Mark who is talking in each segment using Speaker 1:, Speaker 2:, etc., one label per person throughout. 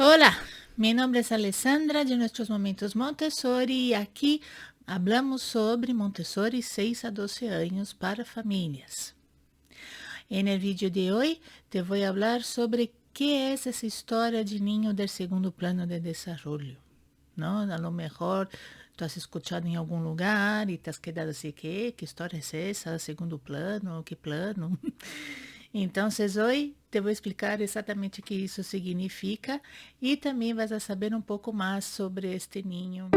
Speaker 1: Hola, mi nombre es Alessandra de Nuestros Momentos Montessori y aquí hablamos sobre Montessori 6 a 12 años para familias. En el vídeo de hoy te voy a hablar sobre qué es esa historia de niño del segundo plano de desarrollo, ¿no? A lo mejor tú has escuchado en algún lugar y te has quedado así, ¿qué historia es esa? ¿Segundo plano? ¿Qué plano? Entonces hoy te voy a explicar exactamente qué eso significa y también vas a saber un poco más sobre este niño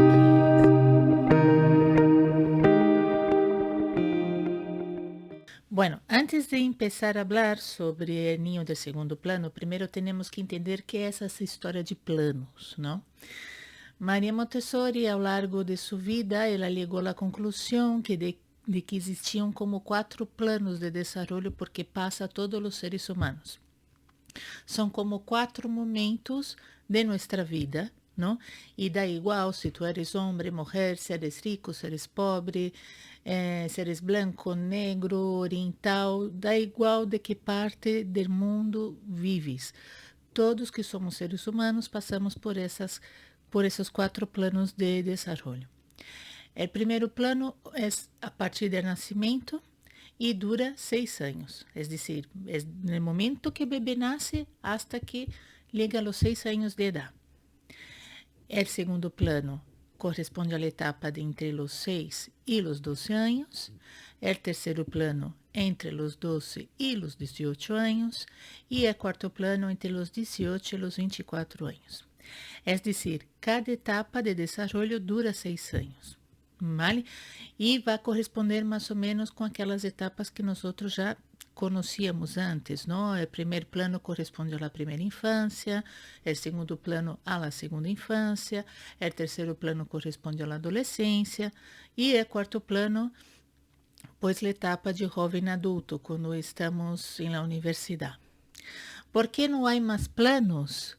Speaker 1: Bueno, antes de empezar a hablar sobre el niño de segundo plano, primero tenemos que entender qué es esa historia de planos, ¿no? María Montessori, a lo largo de su vida, ella llegó a la conclusión de que existían como 4 planos de desarrollo porque pasa a todos los seres humanos. São como 4 momentos de nossa vida, não? E dá igual se tu eres homem, mulher, se eres rico, se eres pobre, se eres branco, negro, oriental, dá igual de que parte do mundo vives. Todos que somos seres humanos passamos por esses 4 planos de desenvolvimento. O primeiro plano é a partir do nascimento e dura 6 anos. É decir, é no momento que o bebê nasce hasta que chega a los 6 anos de idade. O segundo plano corresponde à etapa de entre os 6 e os 12 anos. O terceiro plano entre os 12 e os 18 anos. E o quarto plano entre os 18 e os 24 anos. É decir, cada etapa de desenvolvimento dura 6 anos. ¿Vale? Y va a corresponder más o menos con aquellas etapas que nosotros ya conocíamos antes, ¿no? El primer plano corresponde a la primera infancia, el segundo plano a la segunda infancia, el tercero plano corresponde a la adolescencia y el cuarto plano, pues la etapa de joven adulto, cuando estamos en la universidad. ¿Por qué no hay más planos?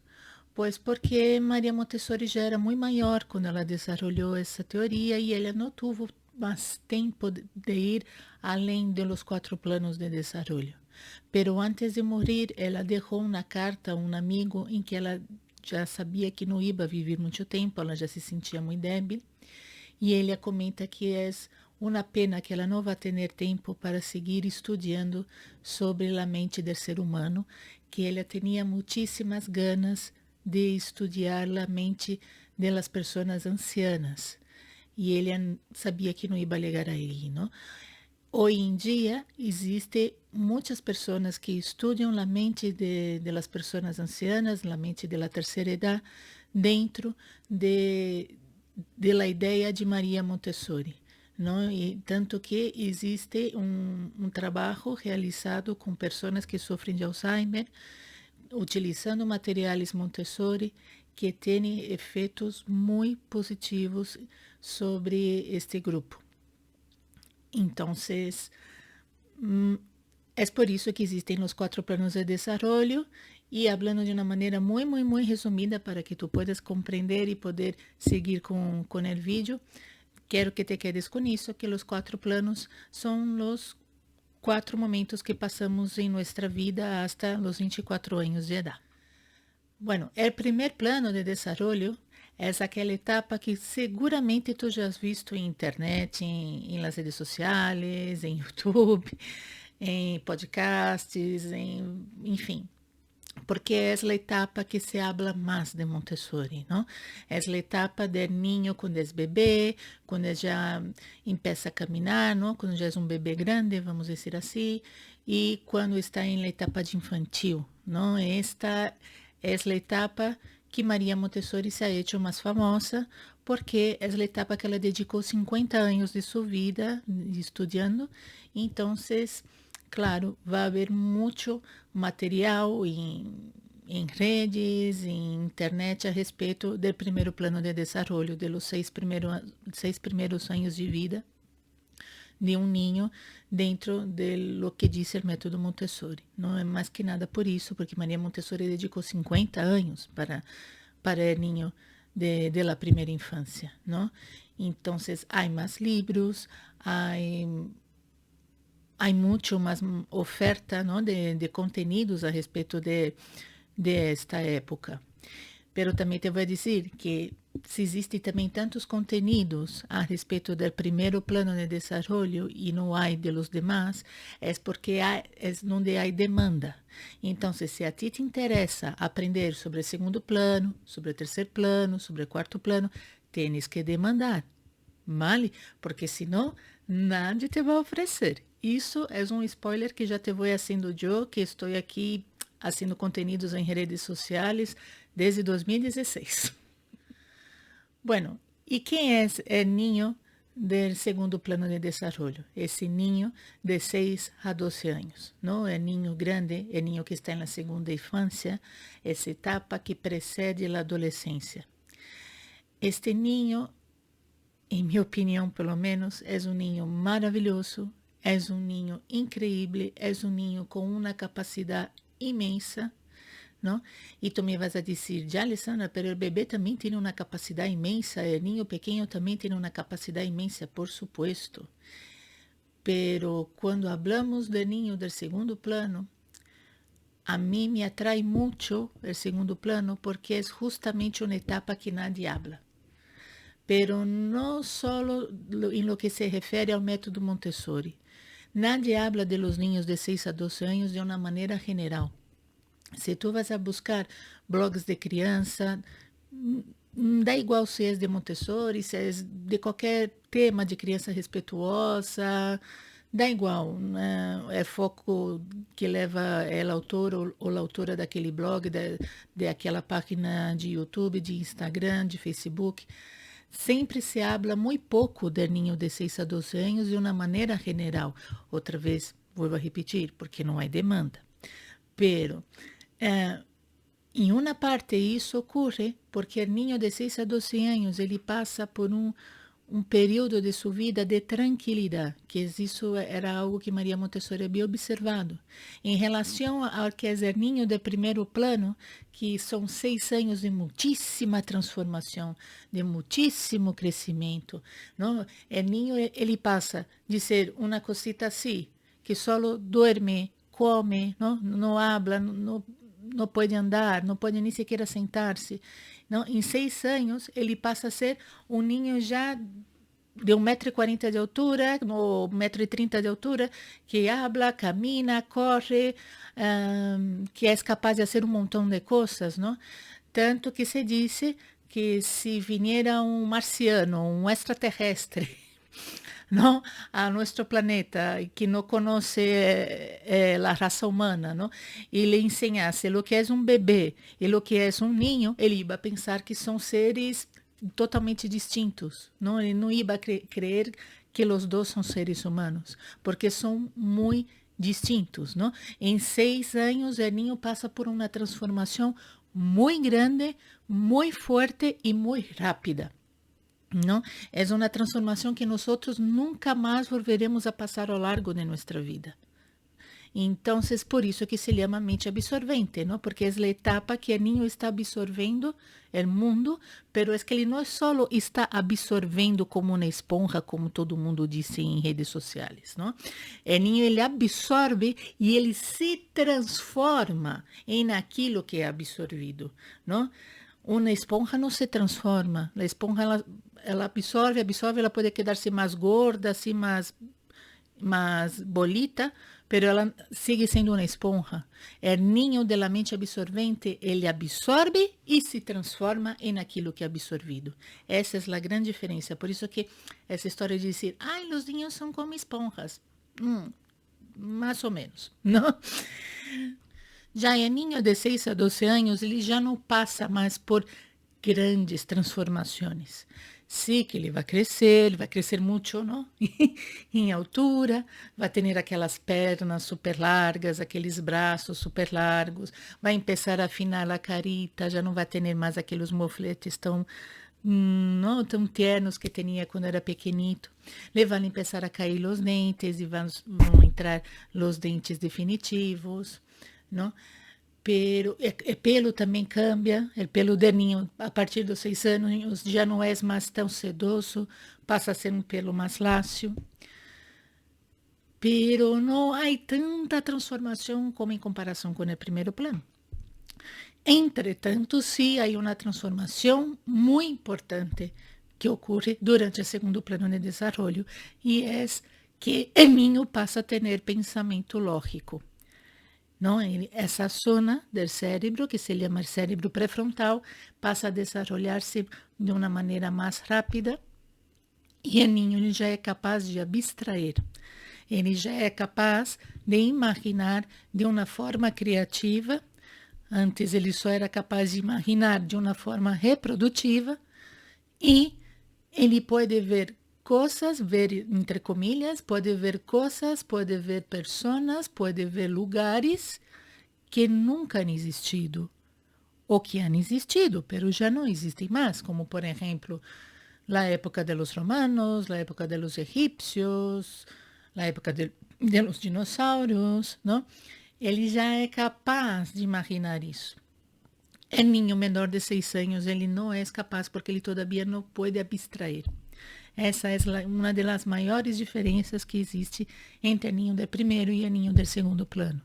Speaker 1: Pues porque Maria Montessori já era muito maior quando ela desenvolveu essa teoria e ela não teve mais tempo de ir além de los 4 planos de desenvolvimento. Pero antes de morrer, ela deixou uma carta a um amigo em que ela já sabia que não ia viver muito tempo, ela já se sentia muito débil. E ele comenta que é uma pena que ela não vai ter tempo para seguir estudando sobre a mente do ser humano, que ela tinha muitíssimas ganas de estudar a mente das pessoas ancianas. E ele sabia que não ia chegar aí, não? Hoje em dia, existe muitas pessoas que estudam a mente de las pessoas ancianas, a mente da terceira idade, dentro de la ideia de Maria Montessori. Não? E tanto que existe um trabalho realizado com pessoas que sofrem de Alzheimer, utilizando materiais Montessori que têm efeitos muito positivos sobre este grupo. Então, é por isso que existem os 4 planos de desenvolvimento e falando de uma maneira muito resumida para que tu puedas compreender e poder seguir com o vídeo, quero que te quedes com isso, que os 4 planos são os 4 momentos que passamos em nossa vida hasta os 24 anos de idade. Bueno, o primeiro plano de desenvolvimento é aquela etapa que seguramente tu já has visto em internet, em las redes sociais, em YouTube, em podcasts, enfim, porque é a etapa que se habla mais de Montessori, não? É a etapa do niño quando é bebê, quando já empieza a caminhar, não? Quando já é um bebê grande, vamos dizer assim, e quando está em etapa de infantil, não? Esta é a etapa que Maria Montessori se ha hecho mais famosa, porque é a etapa que ela dedicou 50 anos de sua vida estudando, então, claro, vai haver muito material em redes, em internet a respeito do primeiro plano de desenvolvimento, de los 6 primeiros anos de vida de um niño dentro de lo que diz o método Montessori. Não é mais que nada por isso, porque Maria Montessori dedicou 50 anos para o niño de la primeira infância, não? Então, há mais livros, há muito mais oferta, ¿no? de contenidos a respeito de esta época. Pero também te vou dizer que se existe também tantos conteúdos a respeito do primeiro plano de desenvolvimento e não há de los demás, é porque é onde há demanda. Então, se a ti te interessa aprender sobre o segundo plano, sobre o terceiro plano, sobre o quarto plano, tens que demandar, vale? Porque senão, nada te vai oferecer. Isso é um spoiler que já te vou fazendo eu, que estou aqui fazendo conteúdos em redes sociais desde 2016. Bueno, ¿y quién es el niño del segundo plano de desarrollo? Ese niño de 6 a 12 años, ¿no? El niño grande, el niño que está en la segunda infancia, esa etapa que precede la adolescencia. Este niño, en mi opinión por lo menos, es un niño maravilloso, es un niño increíble, es un niño con una capacidad inmensa, ¿no? Y tú me vas a decir, ya Alessandra, pero el bebé también tiene una capacidad inmensa, el niño pequeño también tiene una capacidad inmensa, por supuesto. Pero cuando hablamos del niño del segundo plano, a mí me atrae mucho el segundo plano porque es justamente una etapa que nadie habla. Pero no solo en lo que se refiere al método Montessori. Nadie habla de los niños de 6 a 12 años de una manera general. Se tu vas a buscar blogs de criança, dá igual se é de Montessori, se é de qualquer tema de criança respeituosa, dá igual. É foco que leva ela, autora ou a autora daquele blog, de aquela página de YouTube, de Instagram, de Facebook. Sempre se habla muito pouco do ninho de 6 a 12 anos de uma maneira general. Outra vez, vou repetir, porque não há demanda. Pero em uma parte isso ocorre porque o niño de 6 a 12 anos ele passa por um período de sua vida de tranquilidade, que isso era algo que Maria Montessori havia observado. Em relação ao que é o niño de primeiro plano, que são 6 anos de muitíssima transformação, de muitíssimo crescimento, não? O niño ele passa de ser uma cosita assim, que só duerme, come, não habla, não pode andar, não pode nem sequer sentar-se. Não? Em 6 anos, ele passa a ser um ninho já de 1,40 m de altura, ou 1,30 m de altura, que habla, camina, corre, que é capaz de fazer um montão de coisas, não? Tanto que se disse que se viniera um marciano, um extraterrestre, ¿no? A nuestro planeta, que no conoce la raza humana, ¿no? Y le enseñase lo que es un bebé y lo que es un niño, ele iba a pensar que son seres totalmente distintos, ¿no? Ele no iba a creer que los dos son seres humanos, porque son muy distintos, ¿no? En 6 años el niño pasa por una transformación muy grande, muy fuerte y muy rápida. ¿No? Es una transformación que nosotros nunca más volveremos a pasar a lo largo de nuestra vida. Entonces, por isso que se llama mente absorvente, ¿no? Porque es la etapa que el niño está absorvendo el mundo, pero es que ele no solo está absorvendo como una esponja, como todo mundo dice en redes sociales, ¿no? El niño, ele absorve y ele se transforma en aquilo que ha absorvido, ¿no? Uma esponja não se transforma. A esponja, ela absorve, ela pode quedar-se mais gorda, assim, mais bolita, pero ela sigue sendo uma esponja. O ninho da mente absorvente, ele absorve e se transforma em aquilo que é absorvido. Essa é a grande diferença. Por isso que essa história de dizer, ai, os ninhos são como esponjas. Mais ou menos, não? Já o niño de 6 a 12 anos, ele já não passa mais por grandes transformações. Sí, que ele vai crescer muito, não? Em altura, vai ter aquelas pernas super largas, aqueles braços super largos, vai começar a afinar a carita, já não vai ter mais aqueles mofletes tão tiernos que tinha quando era pequenito. Le van a começar a cair os dentes e vão entrar os dentes definitivos, ¿no? Pero el pelo também cambia, o pelo del niño a partir dos 6 anos já não é mais tão sedoso, passa a ser um pelo mais lacio. Pero não há tanta transformação como em comparação com o primeiro plano. Entretanto, sí hay una transformación muy importante que ocurre durante el segundo plano de desarrollo y es que el niño pasa a tener pensamiento lógico. ¿No? Esa zona del cerebro, que se llama el cerebro prefrontal, pasa a desarrollarse de una manera más rápida e o niño já é capaz de abstrair. Ele já é capaz de imaginar de uma forma criativa. Antes ele só era capaz de imaginar de uma forma reprodutiva e ele pode ver coisas, ver entre comillas, pode ver coisas, pode ver pessoas, pode ver lugares que nunca han existido ou que han existido, pero já não existem mais, como por exemplo, la época de los romanos, la época de los egipcios, la época de los dinossauros, não? Ele já é capaz de imaginar isso. El niño menor de 6 anos, ele não é capaz porque ele todavia não pode abstrair. Essa é uma das maiores diferenças que existe entre o niño de primeiro e o niño de segundo plano.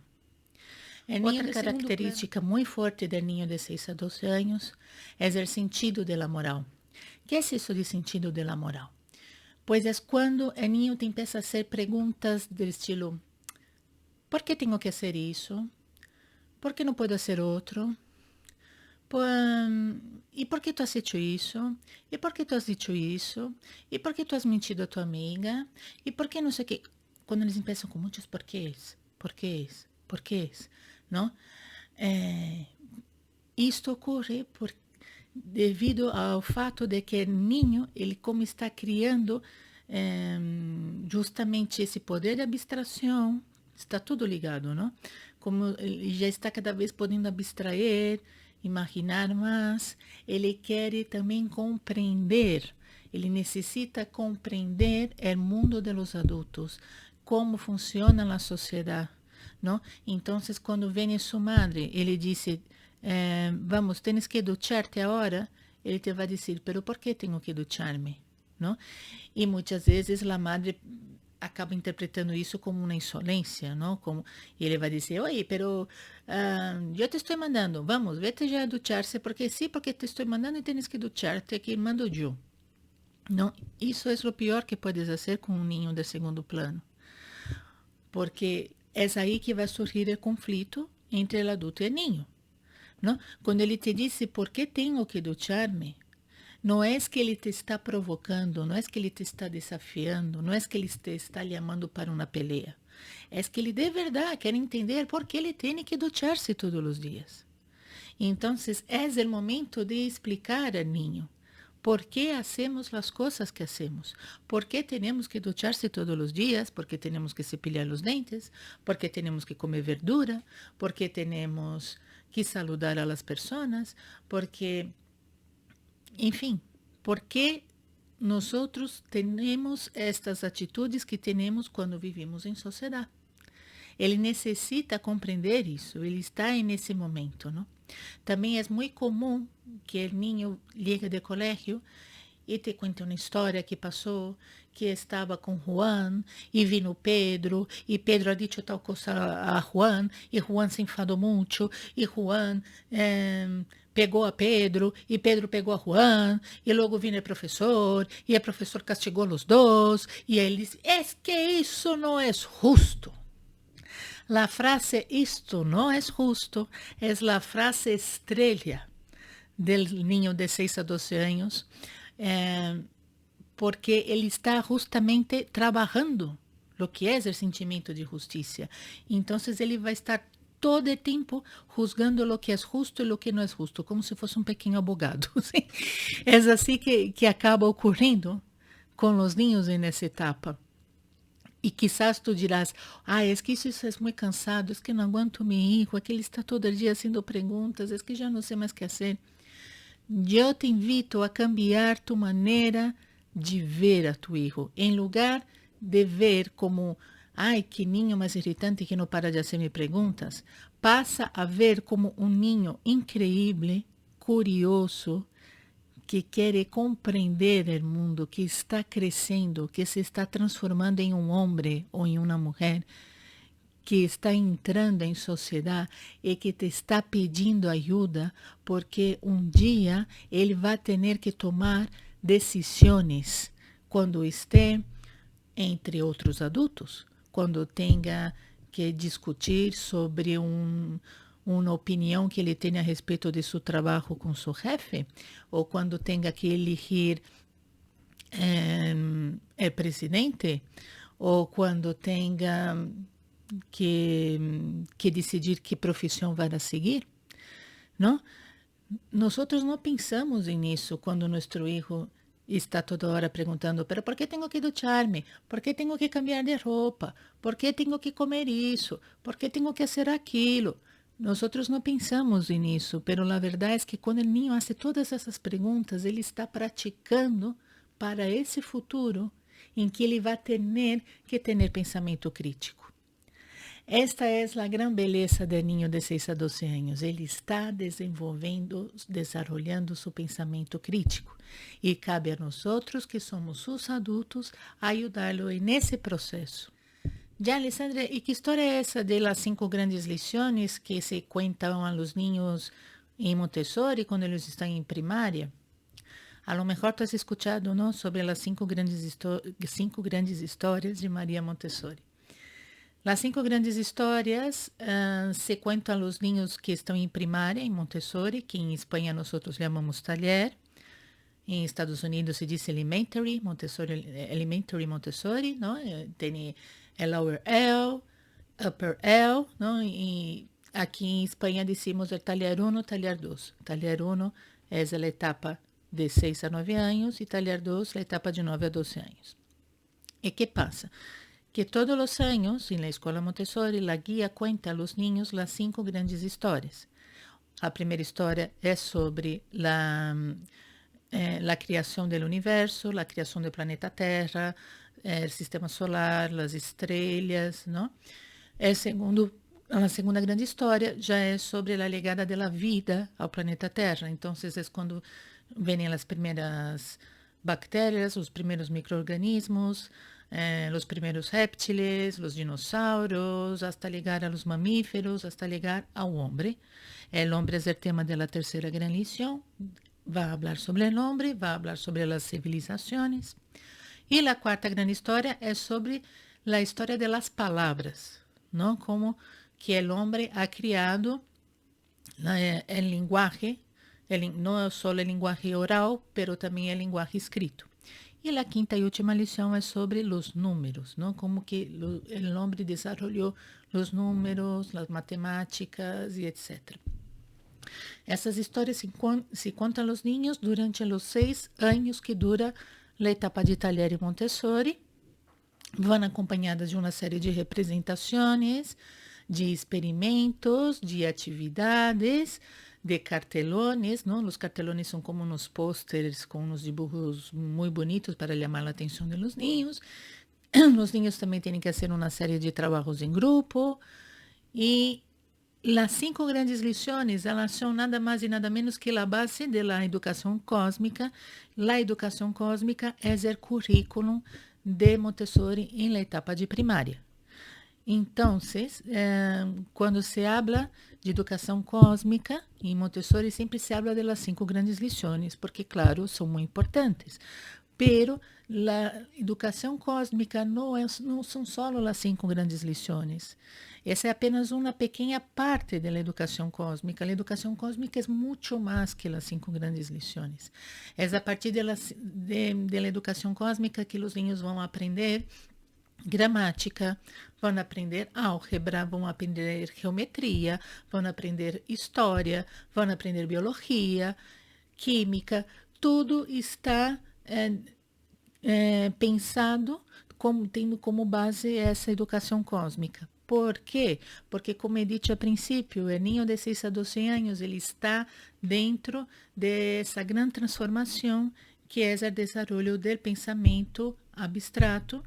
Speaker 1: Outra característica muito forte do niño de 6 a 12 anos é o sentido da moral. O que é isso de sentido da moral? Pois é quando o niño te empieza a hacer perguntas do estilo: ¿por que tenho que fazer isso? ¿Por que não posso fazer outro? E por que tu has hecho isso? E por que tu has dicho isso? E por que tu has mentido a tua amiga? E por que não sei o que? Quando eles começam com muitos porquês, não? Isto ocorre devido ao fato de que o niño, ele como está criando justamente esse poder de abstração, está tudo ligado, não? Como ele já está cada vez podendo abstrair, imaginar mais, ele quer também compreender, ele necessita compreender o mundo dos adultos, como funciona a sociedade, não? Então, quando vem sua madre, ele diz, vamos, tens que ducharte agora, ele te vai dizer, pero por que tenho que ducharme? Não? E muitas vezes a madre acaba interpretando isso como uma insolência, não? Como, e ele vai dizer, oi, pero eu te estou mandando, vamos, vete já a duchar-se, porque sim, porque te estou mandando e tens que duchar-te, aqui mando eu. Não, isso é o pior que podes fazer com um niño de segundo plano, porque é aí que vai surgir o conflito entre o adulto e o niño, não? Quando ele te diz, por que tenho que duchar-me? Não é que ele te está provocando, não é que ele te está desafiando, não é que ele te está chamando para uma pelea. É que ele de verdade quer entender por que ele tem que duchar-se todos os dias. Então, é o momento de explicar ao niño por que hacemos as coisas que hacemos, por que temos que duchar-se todos os dias, por que temos que cepilhar os dentes, por que temos que comer verdura, por que temos que saludar a las pessoas, porque... Enfim, porque nós temos estas atitudes que temos quando vivimos em sociedade. Ele necessita compreender isso, ele está nesse momento, não? Também é muito comum que o niño llegue de colégio e te conte uma história que passou, que estava com Juan e vino Pedro, e Pedro ha dicho tal coisa a Juan, e Juan se enfadou muito, e Juan pegou a Pedro, e Pedro pegou a Juan, e logo vino o professor castigou os dois, e ele disse, que isso não é justo. A frase, isto não é justo, é a frase estrela del niño de 6 a 12 anos, porque ele está justamente trabalhando o que é o sentimento de justiça. Então, ele vai estar todo o tempo juzgando o que é justo e o que não é justo, como se fosse um pequeno abogado. É assim que acaba ocorrendo com os niños nessa etapa. E quizás tu dirás, é que isso é muito cansado, é que não aguento meu filho, é que ele está todo dia fazendo perguntas, é que já não sei mais o que fazer. Eu te invito a cambiar tu maneira de ver a tu hijo. Em lugar de ver como, que niño mais irritante que não para de fazer-me perguntas, passa a ver como um niño increíble, curioso, que quer compreender o mundo, que está crescendo, que se está transformando em um homem ou em uma mulher, que está entrando em sociedade e que te está pedindo ajuda, porque um dia ele vai ter que tomar decisões quando esteja entre outros adultos, quando tenha que discutir sobre uma opinião que ele tem a respeito de seu trabalho com seu chefe, ou quando tenha que elegir presidente, ou quando tenha que decidir que profissão vai seguir, não? Nós não pensamos nisso quando nosso filho está toda hora perguntando, pero por que tenho que duchar-me? Por que tenho que cambiar de roupa? Por que tenho que comer isso? Por que tenho que fazer aquilo? Nós não pensamos nisso, pero a verdade é que quando o niño faz todas essas perguntas, ele está praticando para esse futuro em que ele vai ter que ter pensamento crítico. Esta é a gran beleza do niño de 6 a 12 anos. Ele está desarrollando seu pensamento crítico. E cabe a nós, que somos os adultos, ajudá-lo nesse processo. Já, Alessandra, e que história é essa de las 5 grandes lições que se contam a los niños em Montessori quando eles estão em primária? A lo mejor tu has escuchado, ¿no?, sobre as 5 grandes histórias de Maria Montessori. As 5 grandes histórias se contam a los niños que estão em primária, em Montessori, que em Espanha nós chamamos taller. Em Estados Unidos se diz elementary Montessori, não? Tem lower L, upper L, não? E aqui em Espanha decimos o taller 1, taller 2. Taller 1 é a etapa de 6 a 9 anos e taller 2 a etapa de 9 a 12 anos. E que passa? Que todos os anos, na escola Montessori, a guia conta a los niños as 5 grandes histórias. A primeira história é sobre a criação do universo, a criação do planeta Terra, o sistema solar, as estrelas, não? A segunda grande história já é sobre a chegada da vida ao planeta Terra. Então, é quando vêm as primeiras bactérias, os primeiros micro-organismos, os primeiros réptiles, os dinossauros, hasta chegar a los mamíferos, hasta chegar ao homem. O homem é o tema da terceira grande lição. Vai falar sobre o homem, vai falar sobre as civilizações. E a quarta grande história é sobre a história das palavras, não? Como que o homem ha criado o linguagem, não só o linguagem oral, pero também o linguagem escrito. E a quinta e última lição é sobre os números, não? Como que o homem desenvolveu os números, as matemáticas e etc. Essas histórias se contam aos niños durante os 6 anos que dura a etapa de taller e Montessori. Vão acompanhadas de uma série de representações, de experimentos, de atividades, de cartelones, ¿no? Os cartelones são como uns pósteres com uns dibujos muito bonitos para chamar a atenção dos niños. Os niños também têm que fazer uma série de trabalhos em grupo. E as 5 grandes lições, elas são nada mais e nada menos que a base da educação cósmica. A educação cósmica é o currículo de Montessori em la etapa de primária. Então, quando se habla de educação cósmica, em Montessori sempre se habla das 5 grandes lições, porque, claro, são muito importantes. Pero a educação cósmica não são só as 5 grandes lições. Essa é apenas uma pequena parte da educação cósmica. A educação cósmica é muito mais que as 5 grandes lições. É a partir da educação cósmica que os niños vão aprender gramática, vão aprender álgebra, vão aprender geometria, vão aprender história, vão aprender biologia, química. Tudo está pensado tendo como base essa educação cósmica. Por quê? Porque, como he dicho al princípio, o niño de 6 a 12 anos ele está dentro dessa grande transformação que é o desenvolvimento do pensamento abstrato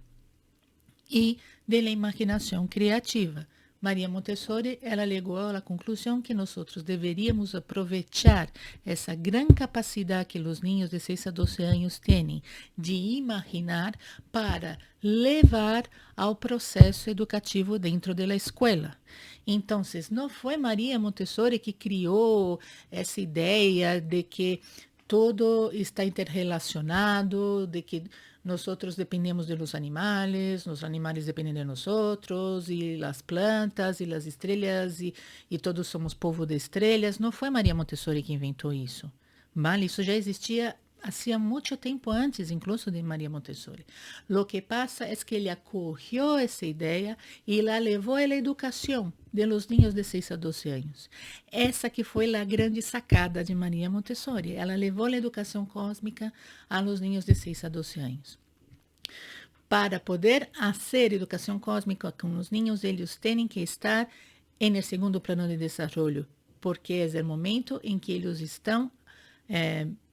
Speaker 1: e da imaginação criativa. Maria Montessori, ela chegou à conclusão que nós deveríamos aproveitar essa grande capacidade que os ninhos de 6 a 12 anos têm de imaginar para levar ao processo educativo dentro da escola. Então, não foi Maria Montessori que criou essa ideia de que todo está interrelacionado, de que nós dependemos dos animais, os animais dependem de nós, e as plantas, e as estrelas, e todos somos povo de estrelas. Não foi Maria Montessori que inventou isso, vale? Isso já existia hacía muito tempo antes, incluso de Maria Montessori. Lo que pasa es que ele acogió essa ideia e la levou à educação de los niños de 6 a 12 anos. Essa que foi a grande sacada de Maria Montessori. Ela levou a educação cósmica a los niños de 6 a 12 anos. Para poder fazer educação cósmica com os niños, eles têm que estar no segundo plano de desenvolvimento, porque é o momento em que eles estão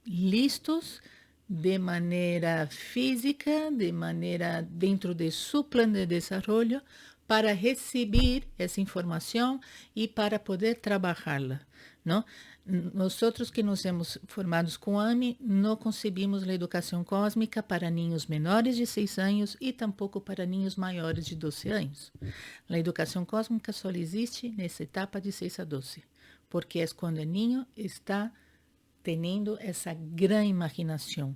Speaker 1: listos de maneira física, de maneira dentro de seu plano de desenvolvimento, para receber essa informação e para poder trabalhá-la, não? Nós que nos hemos formados com AMI, não concebimos a educação cósmica para ninhos menores de 6 anos e tampouco para ninhos maiores de 12 anos. A educação cósmica só existe nessa etapa de 6 a 12, porque é quando o ninho está tendo essa grande imaginação,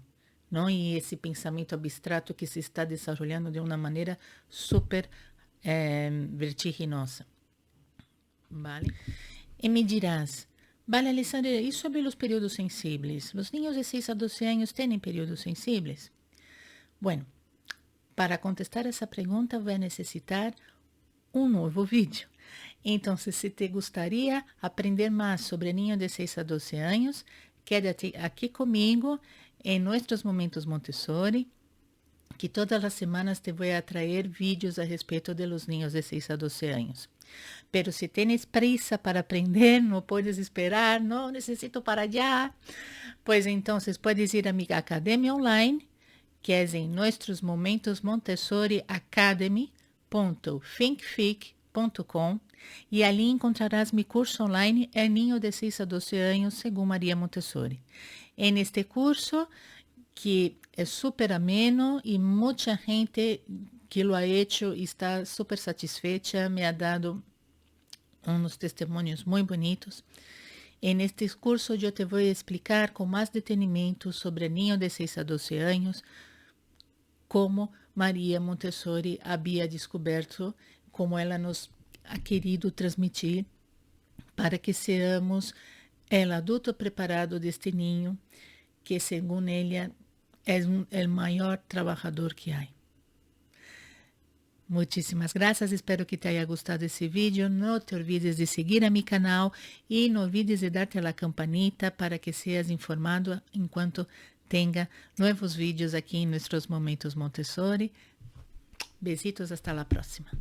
Speaker 1: não? E esse pensamento abstrato que se está desenvolvendo de uma maneira super vertiginosa. Vale? E me dirás, vale, Alessandra, e sobre os períodos sensíveis? Os ninhos de 6 a 12 anos têm períodos sensíveis? Bueno, para contestar essa pergunta, vai necessitar um novo vídeo. Então, se te gostaria aprender mais sobre ninho de 6 a 12 anos, quédate aqui comigo em nossos momentos Montessori, que todas as semanas te vou trazer vídeos a respeito de los niños de 6 a 12 anos. Pero se tienes prisa para aprender, não podes esperar, não necessito para já, pues então puedes ir a minha academia online, que é em nossos momentos Montessori academy.thinkfic.com, e ali encontrarás meu curso online El Niño de 6 a 12 anos, segundo Maria Montessori. En este curso, que é super ameno e muita gente que lo ha hecho está super satisfecha, me ha dado uns testemunhos muito bonitos. En este curso eu te vou explicar com mais detenimento sobre el niño de 6 a 12 anos, como Maria Montessori havia descoberto, como ela nos ha querido transmitir, para que seamos o adulto preparado deste niño, que segundo ela é o maior trabalhador que há. Muitíssimas graças, espero que te haya gostado esse vídeo. Não te olvides de seguir a meu canal e não olvides de dar-te a campanita para que seas informado enquanto tenha novos vídeos aqui em nossos momentos Montessori. Besitos, hasta la próxima.